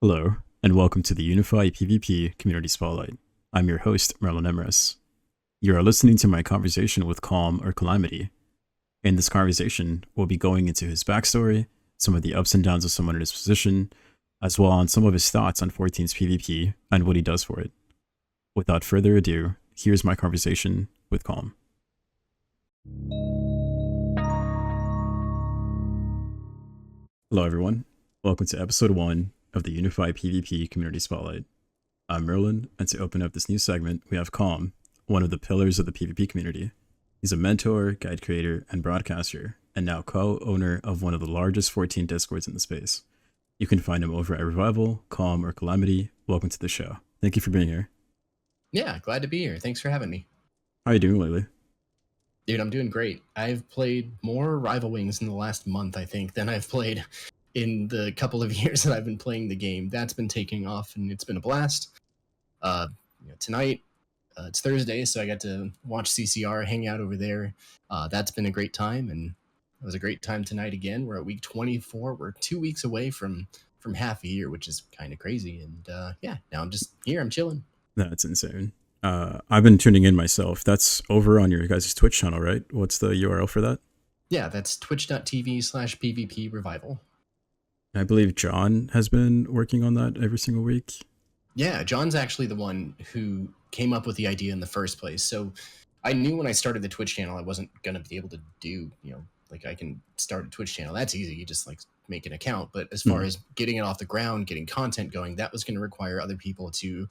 Hello, and welcome to the Unafy PvP Community Spotlight. I'm your host, Merlin Emrys. You are listening to my conversation with Calm or Calamity. In this conversation, we'll be going into his backstory, some of the ups and downs of someone in his position, as well as some of his thoughts on 14's PvP and what he does for it. Without further ado, here's my conversation with Calm. Hello, everyone. Welcome to episode 1 of the Unify PvP Community Spotlight. I'm Merlin, and to open up this new segment, we have Calm, one of the pillars of the PvP community. He's a mentor, guide creator, and broadcaster, and now co-owner of one of the largest 14 discords in the space. You can find him over at Revival, Calm, or Calamity. Welcome to the show. Thank you for being here. Yeah, glad to be here. Thanks for having me. How are you doing lately? Dude, I'm doing great. I've played more Rival Wings in the last month, I think, than I've played in the couple of years that I've been playing the game. That's been taking off, and it's been a blast. Tonight, it's Thursday, so I got to watch CCR, hang out over there. That's been a great time, and it was a great time tonight again. We're at week 24. We're 2 weeks away from half a year, which is kind of crazy. And now I'm just here. I'm chilling. That's insane. I've been tuning in myself. That's over on your guys' Twitch channel, right? What's the URL for that? Yeah, that's twitch.tv/PvP Revival. I believe John has been working on that every single week. Yeah, John's actually the one who came up with the idea in the first place. So I knew when I started the Twitch channel, I wasn't going to be able to do, like I can start a Twitch channel. That's easy. You just like make an account. But as far as getting it off the ground, getting content going, that was going to require other people to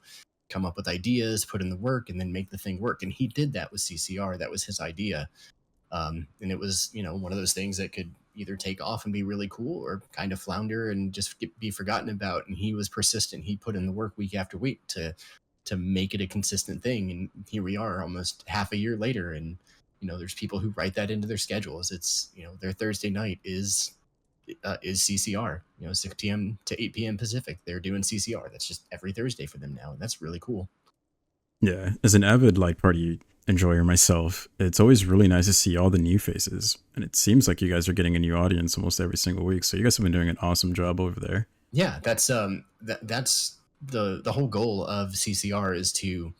come up with ideas, put in the work, and then make the thing work. And he did that with CCR. That was his idea. And it was, one of those things that could either take off and be really cool or kind of flounder and just be forgotten about. And he was persistent. He put in the work week after week to make it a consistent thing. And here we are almost half a year later. And, there's people who write that into their schedules. It's, their Thursday night is CCR, 6 p.m. to 8 p.m. Pacific. They're doing CCR. That's just every Thursday for them now. And that's really cool. Yeah. As an avid light party enjoyer myself, it's always really nice to see all the new faces. And it seems like you guys are getting a new audience almost every single week. So you guys have been doing an awesome job over there. Yeah, that's that's the whole goal of CCR is to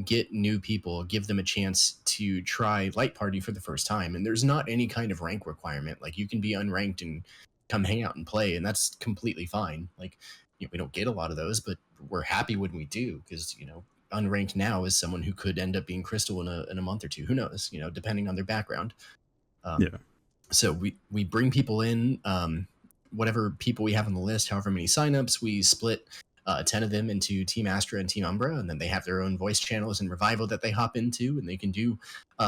get new people, give them a chance to try light party for the first time. And there's not any kind of rank requirement. Like you can be unranked and come hang out and play, and that's completely fine. Like we don't get a lot of those, but we're happy when we do because unranked now is someone who could end up being crystal in a month or two. Who knows? Depending on their background. So we bring people in, whatever people we have on the list, however many signups, we split 10 of them into Team Astra and Team Umbra, and then they have their own voice channels and Revival that they hop into, and they can do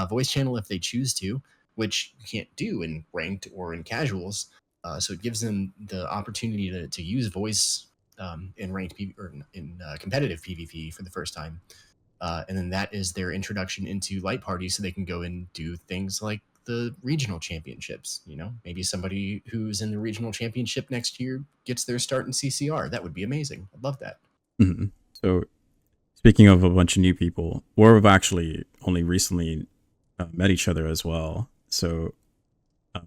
voice channel if they choose to, which you can't do in ranked or in casuals. So it gives them the opportunity to use voice in ranked or in competitive PvP for the first time. And then that is their introduction into light party, so they can go and do things like the regional championships. Maybe somebody who's in the regional championship next year gets their start in CCR. That would be amazing. I'd love that. Mm-hmm. So speaking of a bunch of new people, we've actually only recently met each other as well. So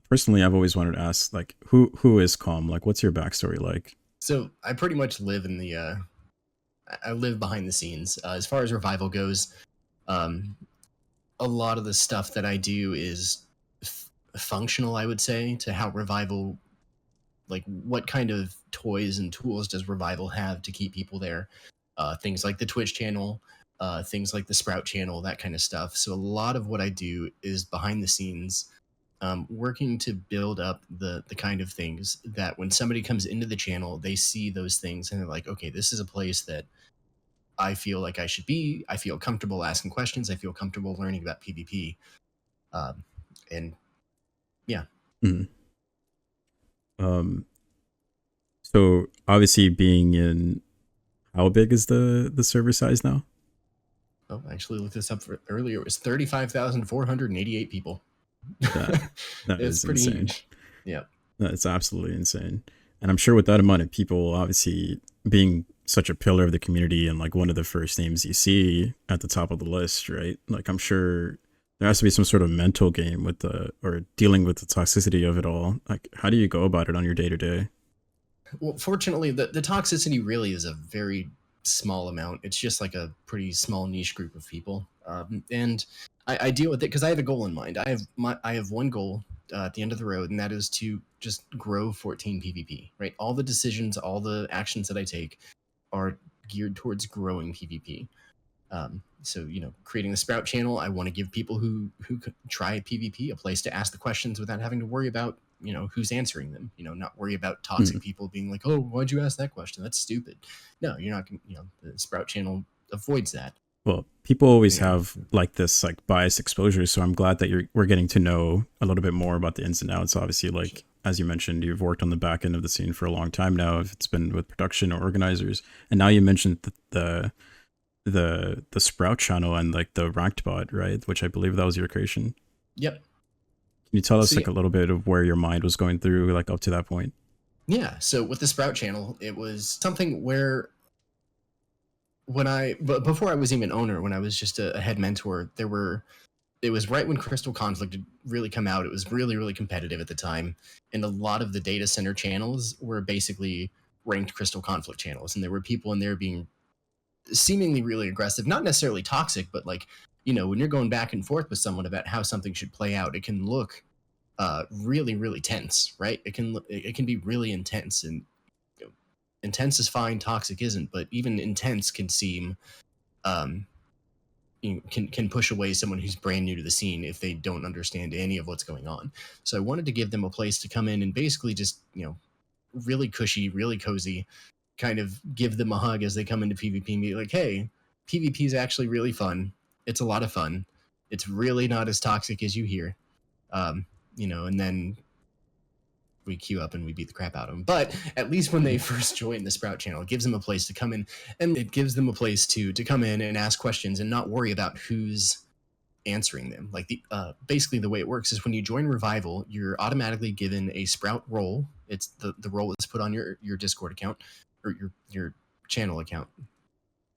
personally, I've always wanted to ask, like, who is Calm? Like, what's your backstory like? So I pretty much live in I live behind the scenes. As far as Revival goes, a lot of the stuff that I do is functional, I would say, to how Revival, like what kind of toys and tools does Revival have to keep people there? Things like the Twitch channel, things like the Sprout channel, that kind of stuff. So a lot of what I do is behind the scenes, working to build up the kind of things that when somebody comes into the channel, they see those things and they're like, okay, this is a place that I feel like I should be. I feel comfortable asking questions. I feel comfortable learning about PvP. And yeah. Mm-hmm. So obviously being in, how big is the server size now? Oh, I actually looked this up earlier. It was 35,488 people. That it's is pretty insane. huge. Yeah. That's absolutely insane. And I'm sure with that amount of people, obviously being such a pillar of the community and like one of the first names you see at the top of the list, right? Like I'm sure there has to be some sort of mental game with or dealing with the toxicity of it all. Like how do you go about it on your day to day? Well, fortunately, the toxicity really is a very small amount. It's just like a pretty small niche group of people, and I deal with it because I have a goal in mind. I have one goal at the end of the road, and that is to just grow 14 PvP. Right, all the decisions, all the actions that I take are geared towards growing PvP. So creating the Sprout channel, I want to give people who try PvP a place to ask the questions without having to worry about who's answering them. Not worry about toxic Hmm. people being like, oh, why'd you ask that question? That's stupid. No, you're not gonna. The Sprout channel avoids that. Well, people always You know, have like this like biased exposure, so I'm glad that we're getting to know a little bit more about the ins and outs. Obviously, like as you mentioned, you've worked on the back end of the scene for a long time now. If it's been with production or organizers, and now you mentioned the Sprout channel and like the ranked bot, right? Which I believe that was your creation. yep. Can you tell us So like a little bit of where your mind was going through like up to that point? yeah. So with the Sprout channel, it was something where but before I was even owner, when I was just a head mentor, it was right when Crystal Conflict had really come out. It was really, really competitive at the time. And a lot of the data center channels were basically ranked Crystal Conflict channels. And there were people in there being seemingly really aggressive, not necessarily toxic, but like, when you're going back and forth with someone about how something should play out, it can look really, really tense, right? It can be really intense. And intense is fine, toxic isn't, but even intense can seem um, can push away someone who's brand new to the scene if they don't understand any of what's going on. So I wanted to give them a place to come in and basically just really cushy, really cozy, kind of give them a hug as they come into PvP and be like, hey, PvP is actually really fun. It's a lot of fun. It's really not as toxic as you hear. Um, and then we queue up and we beat the crap out of them. But at least when they first join the Sprout channel, it gives them a place to come in, and it gives them a place to come in and ask questions and not worry about who's answering them. Like basically the way it works is when you join Revival, you're automatically given a Sprout role. It's the role that's put on your Discord account or your channel account,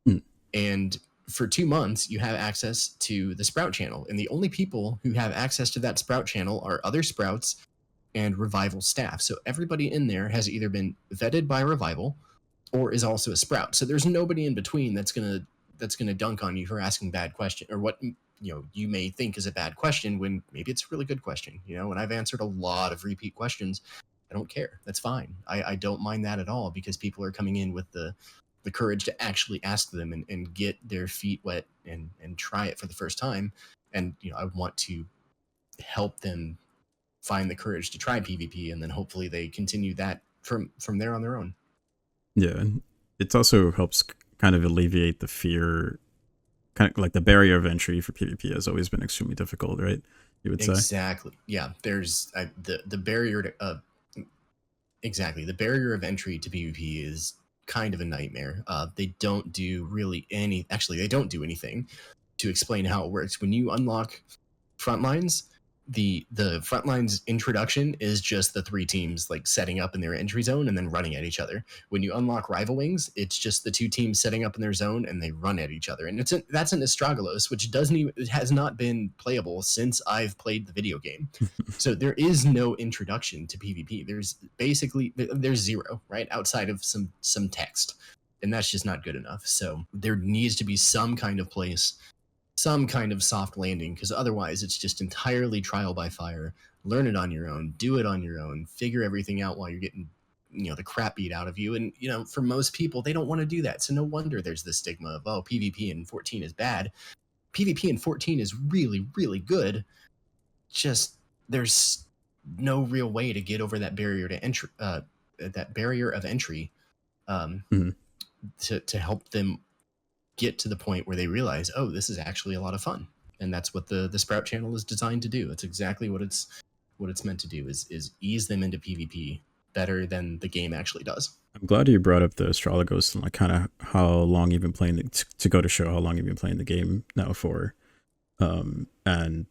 Hmm. and for 2 months you have access to the Sprout channel, and the only people who have access to that Sprout channel are other Sprouts and Revival staff. So everybody in there has either been vetted by Revival or is also a Sprout. So there's nobody in between that's gonna dunk on you for asking bad question or what you may think is a bad question when maybe it's a really good question. And I've answered a lot of repeat questions. I don't care. That's fine. I don't mind that at all because people are coming in with the courage to actually ask them and get their feet wet and try it for the first time. And I want to help them find the courage to try PvP, and then hopefully they continue that from there on their own. Yeah, it also helps kind of alleviate the fear, kind of like the barrier of entry for PvP has always been extremely difficult, right? You would say. Exactly. Yeah. There's the barrier to exactly the barrier of entry to PvP is kind of a nightmare. They don't do really any. Actually, they don't do anything to explain how it works. When you unlock Frontlines, the Frontlines introduction is just the three teams like setting up in their entry zone and then running at each other. When you unlock Rival Wings, it's just the two teams setting up in their zone and they run at each other. And that's an Astragalus, which it has not been playable since I've played the video game. So there is no introduction to PvP. There's zero, right? Outside of some text. And that's just not good enough. So there needs to be some kind of place, some kind of soft landing, because otherwise it's just entirely trial by fire. Learn it on your own, do it on your own, figure everything out while you're getting the crap beat out of you. And for most people, they don't want to do that. So no wonder there's this stigma of, oh, PvP in 14 is bad. PvP in 14 is really, really good. Just there's no real way to get over that barrier to entry, that barrier of entry, um, Mhm. to help them get to the point where they realize, oh, this is actually a lot of fun. And that's what the Sprout channel is designed to do. It's exactly what it's meant to do is ease them into PvP better than the game actually does. I'm glad you brought up the Astrologos and like kind of how long you've been playing to go to show how long you've been playing the game now for. And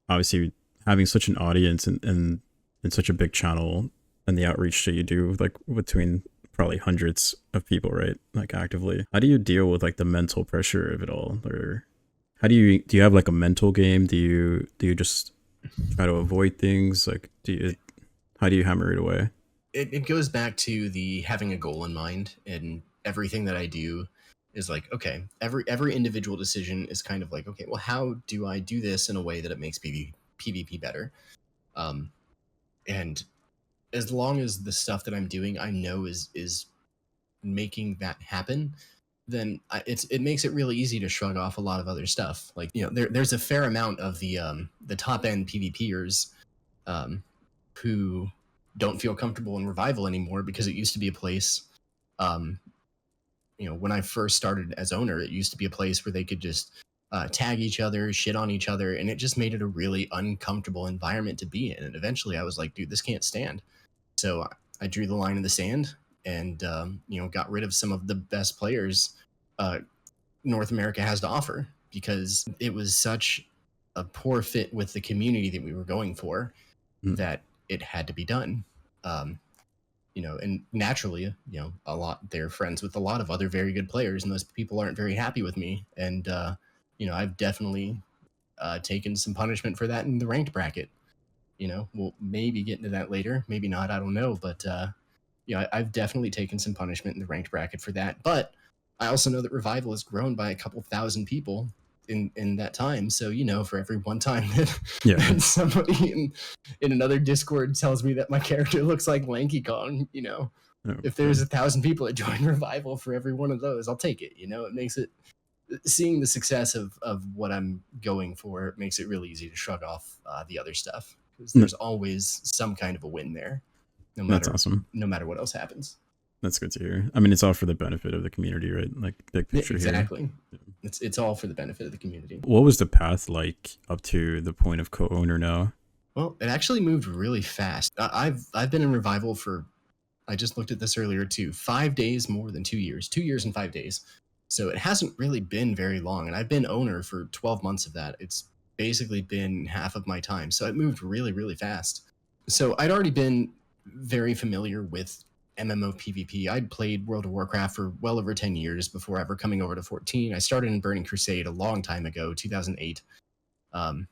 obviously having such an audience and such a big channel and the outreach that you do like between probably hundreds of people, right? Like actively. How do you deal with like the mental pressure of it all? Or how do you have like a mental game? Do you just try to avoid things? Like how do you hammer it away? it goes back to the having a goal in mind, and everything that I do is like, okay, every individual decision is kind of like, okay, well, how do I do this in a way that it makes PvP better? Um, and as long as the stuff that I'm doing I know is making that happen, then it makes it really easy to shrug off a lot of other stuff. Like, there's a fair amount of the top end PvPers um, who don't feel comfortable in Revival anymore, because it used to be a place. Um, when I first started as owner, it used to be a place where they could just tag each other, shit on each other, and it just made it a really uncomfortable environment to be in. And eventually, I was like, dude, this can't stand. So I drew the line in the sand, and got rid of some of the best players uh, North America has to offer, because it was such a poor fit with the community that we were going for, Mm. that it had to be done. Um, and naturally, they're friends with a lot of other very good players, and those people aren't very happy with me. And I've definitely taken some punishment for that in the ranked bracket. We'll maybe get into that later, maybe not, I don't know. But I've definitely taken some punishment in the ranked bracket for that. But I also know that Revival has grown by a couple thousand people in that time. So, for every one time that, Yeah. that somebody in another Discord tells me that my character looks like Lanky Kong, Oh, if yeah. there's 1,000 people that join Revival for every one of those, I'll take it. It makes it, seeing the success of what I'm going for, it makes it really easy to shrug off the other stuff, because N- there's always some kind of a win there, no That's matter awesome. no matter what else happens. That's good to hear. I mean, it's all for the benefit of the community, right? Like, big Yeah, picture here. exactly. It's all for the benefit of the community. What was the path like up to the point of co-owner now? Well, it actually moved really fast. I've been in Revival for, I just looked at this earlier too, 5 days more than 2 years, 2 years and 5 days. So it hasn't really been very long, and I've been owner for 12 months of that. It's basically been half of my time, so it moved really, really fast. So I'd already been very familiar with MMO PvP. I'd played World of Warcraft for well over 10 years before ever coming over to 14. I started in Burning Crusade a long time ago, 2008. Um,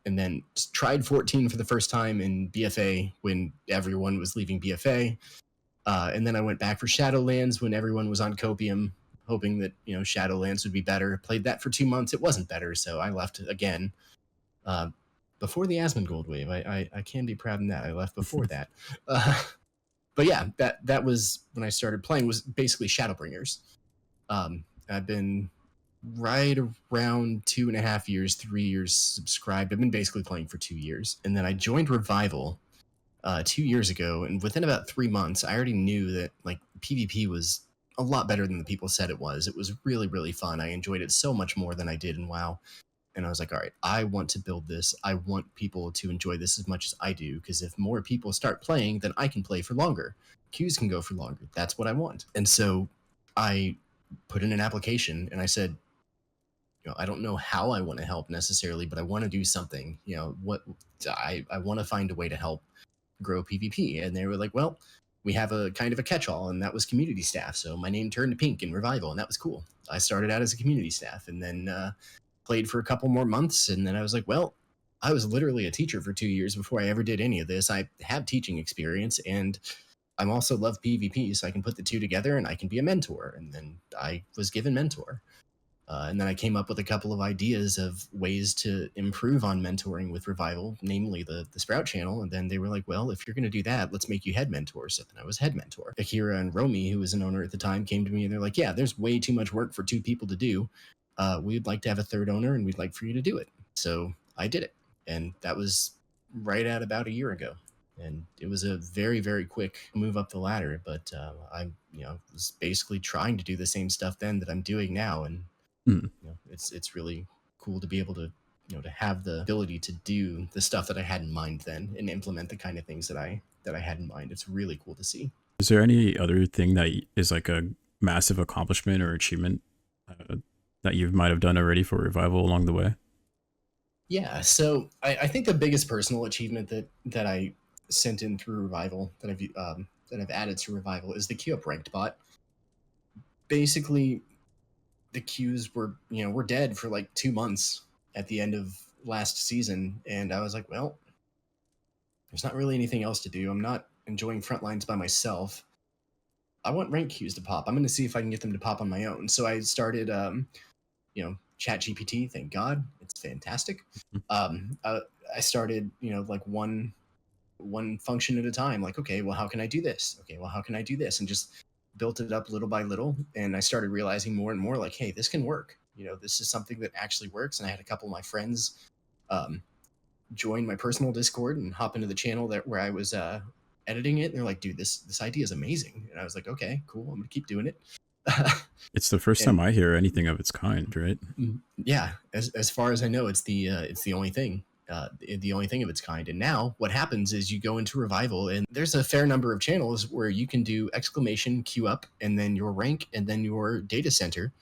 and then tried 14 for the first time in BFA when everyone was leaving BFA. And then I went back for Shadowlands when everyone was on Copium, hoping that Shadowlands would be better. Played that for 2 months. It wasn't better, so I left again. Uh, Before the Asmongold wave, I can be proud in that I left before that. But yeah, that was when I started playing. Was basically Shadowbringers. I've been right around 2.5 years, 3 years subscribed. I've been basically playing for 2 years, and then I joined Revival 2 years ago, and within about 3 months, I already knew that like PvP was a lot better than the people said it was. It was really, really fun. I enjoyed it so much more than I did in WoW. And I was like, all right, I want to build this. I want people to enjoy this as much as I do, because if more people start playing, then I can play for longer. Queues can go for longer. That's what I want. And so I put in an application, and I said, I don't know how I want to help necessarily, but I want to do something. What I want to find a way to help grow PvP. And they were like, well, we have a kind of a catch-all, and that was community staff. So my name turned to pink in Revival, and that was cool. I started out as a community staff, and then played for a couple more months, and then I was like, well, I was literally a teacher for 2 years before I ever did any of this. I have teaching experience, and I'm also love PvP, so I can put the two together, and I can be a mentor. And then I was given mentor. And then I came up with a couple of ideas of ways to improve on mentoring with Revival, namely the Sprout channel. And then they were like, well, if you're going to do that, let's make you head mentor. So then I was head mentor. Akira and Romy, who was an owner at the time, came to me and they're like, yeah, there's way too much work for two people to do. We'd like to have a third owner, and we'd like for you to do it. So I did it. And that was right at about a year ago. And it was a very, very quick move up the ladder. But I was basically trying to do the same stuff then that I'm doing now. And Mm. it's really cool to be able to to have the ability to do the stuff that I had in mind then, and implement the kind of things that I had in mind. It's really cool to see. Is there any other thing that is like a massive accomplishment or achievement uh, that you might have done already for Revival along the way? Yeah, so I think the biggest personal achievement that I sent in through Revival, that I've added to Revival, is the queue up ranked bot. Basically, the queues were dead for like 2 months at the end of last season, and I was like, well, there's not really anything else to do. I'm not enjoying Frontlines by myself. I want rank queues to pop. I'm going to see if I can get them to pop on my own. So I started, Chat GPT. Thank God, it's fantastic. I started, like one function at a time. Like, okay, well, how can I do this? Okay, well, how can I do this? And just built it up little by little. And I started realizing more and more, like, hey, this can work. This is something that actually works. And I had a couple of my friends um, join my personal Discord and hop into the channel where I was editing it. And they're like, dude, this idea is amazing. And I was like, okay, cool. I'm gonna keep doing it. It's the first time And I hear anything of its kind, right? yeah, as far as I know, it's the only thing. The only thing of its kind. And now what happens is you go into revival, and there's a fair number of channels where you can do exclamation queue up, and then your rank, and then your data center,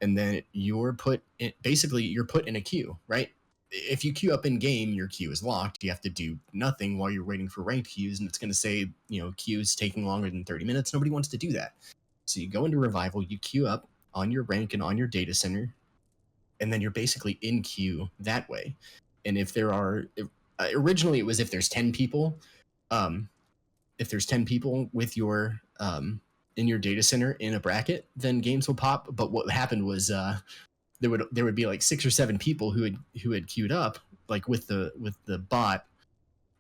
and then you're put in, basically you're put in a queue, right? If you queue up in game, your queue is locked. You have to do nothing while you're waiting for ranked queues, and it's going to say, queues taking longer than 30 minutes. Nobody wants to do that. So you go into revival, you queue up on your rank and on your data center, and then you're basically in queue that way. And if there are, originally it was if there's 10 people, if there's 10 people with your in your data center in a bracket, then games will pop. But what happened was there would be like 6 or 7 people who had queued up, like with the bot,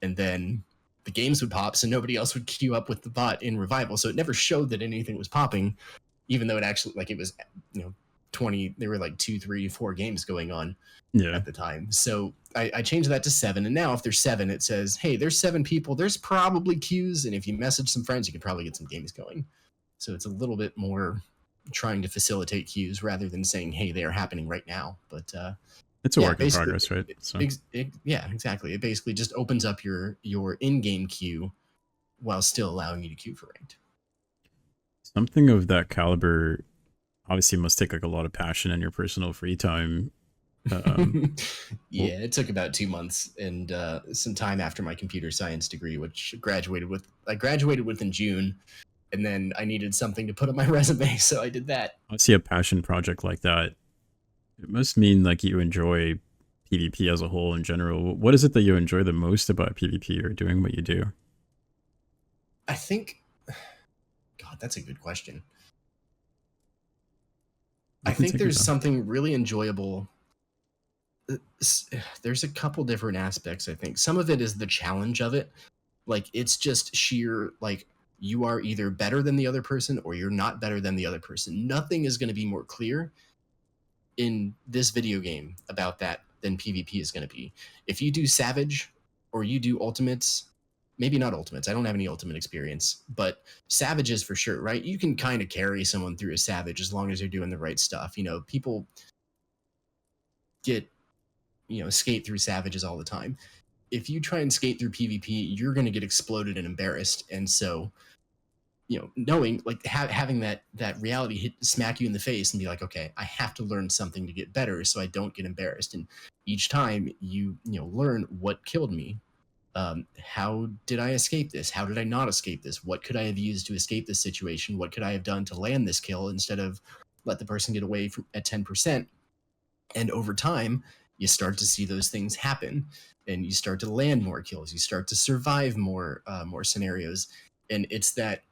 and then the games would pop, so nobody else would queue up with the bot in revival. So it never showed that anything was popping, even though it actually, like, it was 20, there were like 2, 3, 4 games going on Yeah. at the time. So I changed that to 7, and now if there's 7, it says, hey, there's 7 people, there's probably queues, and if you message some friends, you can probably get some games going. So it's a little bit more trying to facilitate queues rather than saying, hey, they are happening right now. But It's a work in progress, right? So yeah, exactly. It basically just opens up your in-game queue while still allowing you to queue for ranked. something of that caliber obviously must take like a lot of passion in your personal free time. Yeah, it took about 2 months and some time after my computer science degree, which I graduated with in June, and then I needed something to put on my resume, so I did that. I see a passion project like that. It must mean like you enjoy PvP as a whole in general. What is it that you enjoy the most about PvP or doing what you do? I think, God, that's a good question. You I can think take your there's time. something really enjoyable. There's a couple different aspects. I think some of it is the challenge of it. Like, it's just sheer, like, you are either better than the other person or you're not better than the other person. Nothing is going to be more clear in this video game about that than PvP is going to be. If you do Savage or you do Ultimates, maybe not Ultimates, I don't have any Ultimate experience, but Savages for sure, right? You can kind of carry someone through a Savage as long as they're doing the right stuff. People get, skate through Savages all the time. If you try and skate through PvP, you're going to get exploded and embarrassed. And so, knowing, like, having that reality smack you in the face and be like, okay, I have to learn something to get better so I don't get embarrassed. And each time you learn what killed me. How did I escape this? How did I not escape this? What could I have used to escape this situation? What could I have done to land this kill instead of let the person get away at 10%? And over time, you start to see those things happen, and you start to land more kills. You start to survive more scenarios, and it's that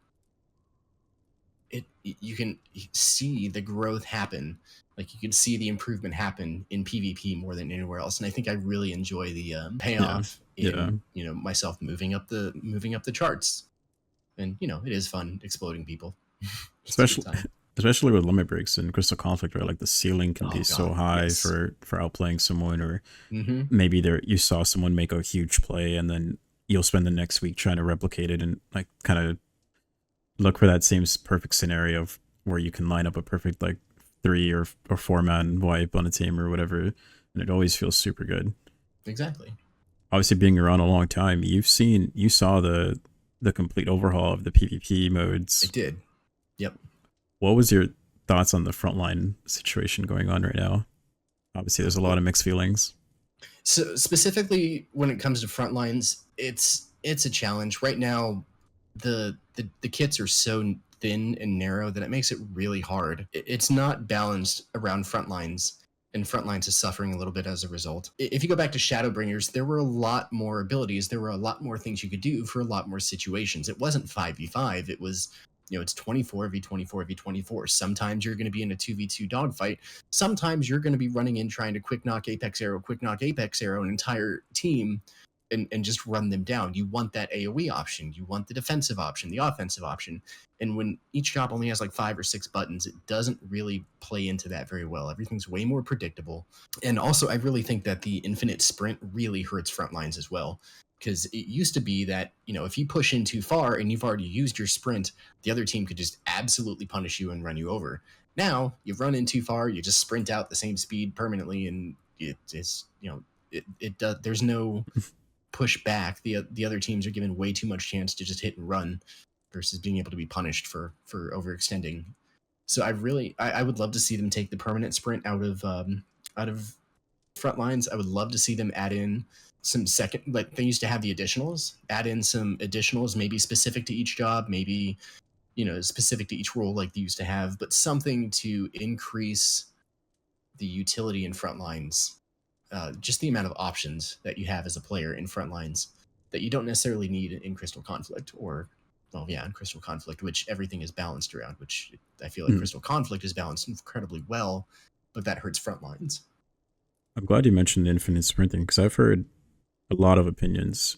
you can see the growth happen. Like, you can see the improvement happen in PvP more than anywhere else. And I think I really enjoy the Yeah. payoff Yeah. in myself moving up the charts. And it is fun exploding people. It's a good Especially time. especially with limit breaks and Crystal Conflict, where like the ceiling can be Oh so God, high yes. for outplaying someone, or Mm-hmm. maybe you saw someone make a huge play and then you'll spend the next week trying to replicate it and like kind of look for that same perfect scenario of where you can line up a perfect like 3 or 4 man wipe on a team or whatever, and it always feels super good. Exactly. Obviously, being around a long time, you saw the complete overhaul of the PvP modes. It did. Yep. What was your thoughts on the frontline situation going on right now? Obviously, there's a lot of mixed feelings. So specifically when it comes to front lines, it's a challenge right now. The kits are so thin and narrow that it makes it really hard. It's not balanced around front lines, and Frontlines is suffering a little bit as a result. If you go back to Shadowbringers, there were a lot more abilities. There were a lot more things you could do for a lot more situations. It wasn't 5v5. It was, it's 24v24v24. Sometimes you're going to be in a 2v2 dogfight. Sometimes you're going to be running in trying to quick knock Apex Arrow an entire team and just run them down. You want that AoE option. You want the defensive option, the offensive option. And when each job only has like 5 or 6 buttons, it doesn't really play into that very well. Everything's way more predictable. And also, I really think that the infinite sprint really hurts Frontlines as well. Because it used to be that, if you push in too far and you've already used your sprint, the other team could just absolutely punish you and run you over. Now, you've run in too far, you just sprint out the same speed permanently, and it's, it does, there's no push back. The other teams are given way too much chance to just hit and run versus being able to be punished for overextending. So I would love to see them take the permanent sprint out of Frontlines. I would love to see them add in some second, like they used to have the additionals, add in some additionals, maybe specific to each job, maybe, specific to each role like they used to have, but something to increase the utility in Frontlines. Just the amount of options that you have as a player in Frontlines that you don't necessarily need in Crystal Conflict in Crystal Conflict, which everything is balanced around, which I feel like Crystal Conflict is balanced incredibly well, but that hurts Frontlines. I'm glad you mentioned infinite sprinting because I've heard a lot of opinions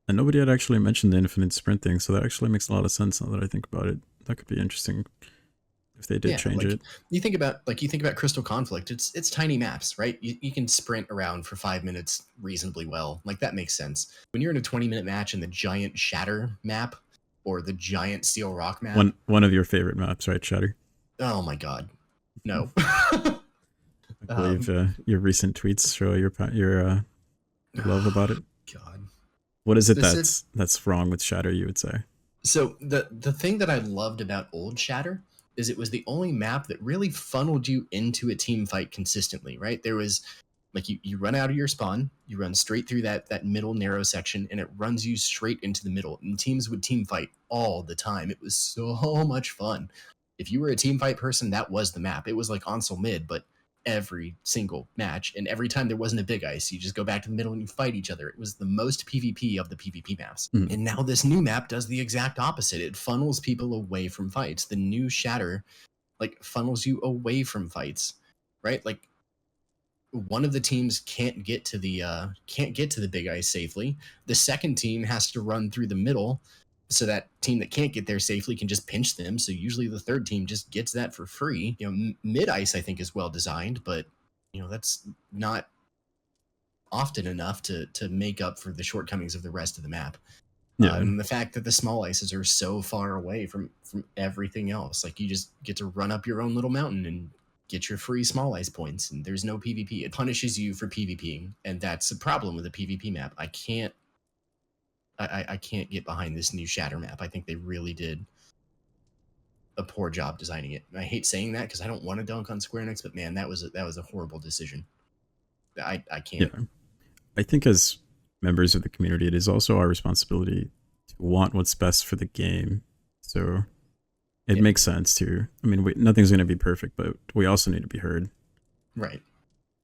and nobody had actually mentioned the infinite sprinting. So that actually makes a lot of sense now that I think about it. That could be interesting if they did change it. You think about Crystal Conflict, it's tiny maps, right? You can sprint around for 5 minutes reasonably well. Like that makes sense. When you're in a 20-minute match in the giant Shatter map or the giant Steel Rock map, one of your favorite maps, right, Shatter? Oh my god, no. I believe your recent tweets show your love about it. God, what is it that's wrong with Shatter? You would say. So the thing that I loved about old Shatter is it was the only map that really funneled you into a team fight consistently, right? There was like you run out of your spawn, you run straight through that middle narrow section, and it runs you straight into the middle. And teams would team fight all the time. It was so much fun. If you were a team fight person, that was the map. It was like Onsel mid, but every single match, and every time there wasn't a big ice, you just go back to the middle and you fight each other. It was the most PvP of the PvP maps. And now this new map does the exact opposite. It funnels people away from fights. The new Shatter like funnels you away from fights, right? Like one of the teams can't get to the big ice safely. The second team has to run through the middle, so that team that can't get there safely can just pinch them. So usually the third team just gets that for free. Mid ice I think is well designed, but that's not often enough to make up for the shortcomings of the rest of the map. Yeah. And the fact that the small ices are so far away from everything else, like you just get to run up your own little mountain and get your free small ice points, and there's no PvP. It punishes you for PvPing, and that's a problem with a PvP map. I can't get behind this new Shatter map. I think they really did a poor job designing it. And I hate saying that because I don't want to dunk on Square Enix, but man, that was a horrible decision. I can't. Yeah. I think as members of the community, it is also our responsibility to want what's best for the game. So it makes sense to. I mean, nothing's going to be perfect, but we also need to be heard. Right.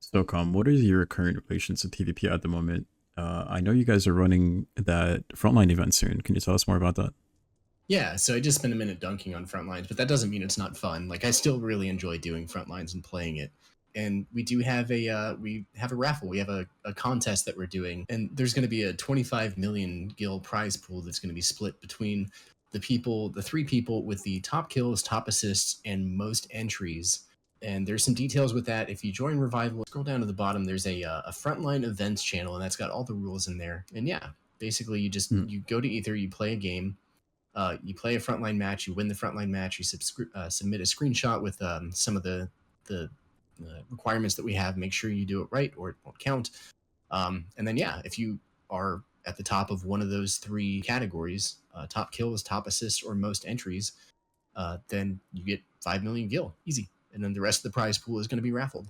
So, what are your current relations to PvP at the moment? I know you guys are running that Frontline event soon. Can you tell us more about that? Yeah, so I just spent a minute dunking on Frontlines, but that doesn't mean it's not fun. Like I still really enjoy doing Frontlines and playing it. And we do have a raffle. We have a contest that we're doing, and there's going to be a 25 million gil prize pool that's going to be split between the 3 people with the top kills, top assists, and most entries. And there's some details with that. If you join Revival, scroll down to the bottom, there's a Frontline events channel, and that's got all the rules in there. And yeah, basically you just you go to Ether, you play a game, you play a Frontline match, you win the Frontline match, you submit a screenshot with some of the requirements that we have. Make sure you do it right or it won't count. And then yeah, if you are at the top of one of those 3 categories, top kills, top assists, or most entries, then you get 5 million gil, easy. And then the rest of the prize pool is going to be raffled.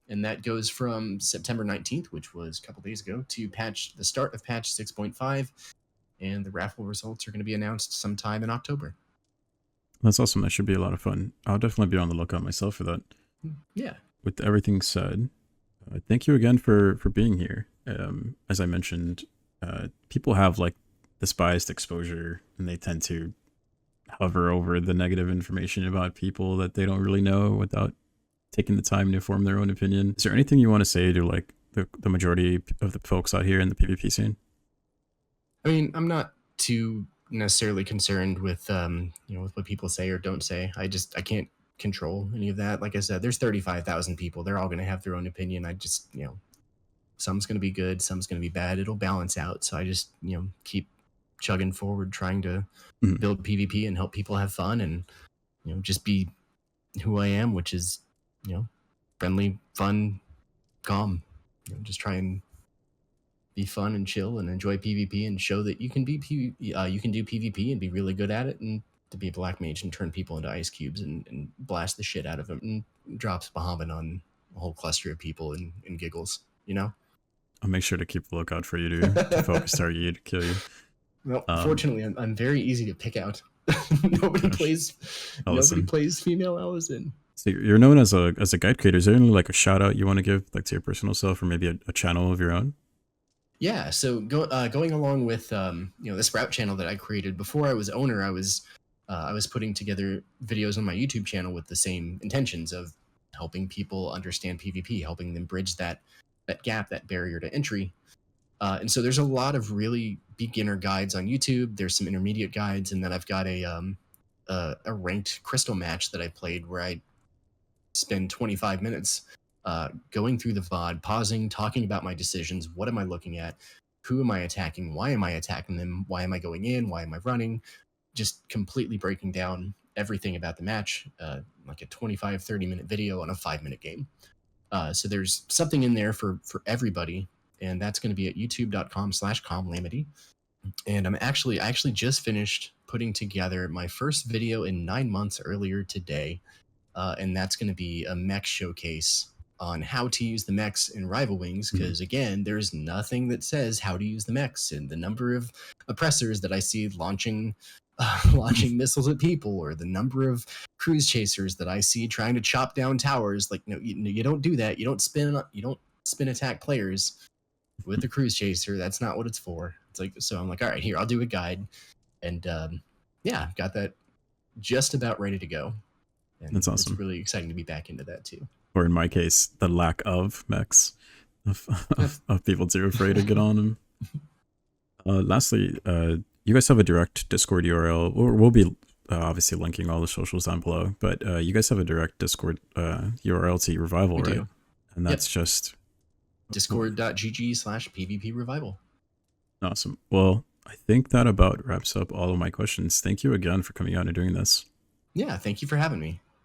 And that goes from September 19th, which was a couple days ago, to the start of patch 6.5. And the raffle results are going to be announced sometime in October. That's awesome. That should be a lot of fun. I'll definitely be on the lookout myself for that. Yeah. with everything said, thank you again for being here. As I mentioned, people have like this biased exposure, and they tend to hover over the negative information about people that they don't really know without taking the time to form their own opinion. Is there anything you want to say to like the majority of the folks out here in the PvP scene? I mean, I'm not too necessarily concerned with with what people say or don't say. I can't control any of that. Like I said, there's 35,000 people. They're all going to have their own opinion. I just, some's going to be good, some's going to be bad. It'll balance out. So I just, keep chugging forward, trying to Mhm. build PvP and help people have fun, and just be who I am, which is, friendly, fun, calm. Just try and be fun and chill and enjoy PvP and show that you can you can do PvP and be really good at it, and to be a black mage and turn people into ice cubes and blast the shit out of them and drops Bahamut on a whole cluster of people and giggles, I'll make sure to keep a lookout for you to focus target you to kill you. Well, Um, fortunately, I'm very easy to pick out. nobody Gosh, plays nobody Ellison. plays female Allison. So you're known as a guide creator. Is there any like a shout out you want to give like to your personal self, or maybe a channel of your own? Yeah, so going along with the Sprout channel that I created before I was owner, I was putting together videos on my YouTube channel with the same intentions of helping people understand PvP, helping them bridge that gap, that barrier to entry. And so there's a lot of really beginner guides on YouTube. There's some intermediate guides, and then I've got a ranked crystal match that I played where I spend 25 minutes going through the VOD, pausing, talking about my decisions. What am I looking at? Who am I attacking? Why am I attacking them? Why am I going in? Why am I running? Just completely breaking down everything about the match, like a 25, 30-minute video on a 5-minute game. So there's something in there for everybody. And that's going to be at youtube.com/comlamity. And I actually just finished putting together my first video in 9 months earlier today, and that's going to be a mech showcase on how to use the mechs in Rival Wings. Mhm. Because again, there's nothing that says how to use the mechs, and the number of oppressors that I see launching launching missiles at people, or the number of cruise chasers that I see trying to chop down towers. Like, no, you don't do that. You don't spin attack players with the cruise chaser. That's not what it's for. It's like, so I'm like, all right, here, I'll do a guide, and yeah, got that just about ready to go, and That's it's awesome. really exciting to be back into that too. Or in my case, the lack of mechs of people too afraid to get on them. Lastly, you guys have a direct Discord URL, or we'll be obviously linking all the socials down below. But you guys have a direct Discord URL to Revival, We right? do. And Yep. that's just Discord.gg/PvP Revival. awesome. Well, I think that about wraps up all of my questions. Thank you again for coming out and doing this. Yeah, thank you for having me.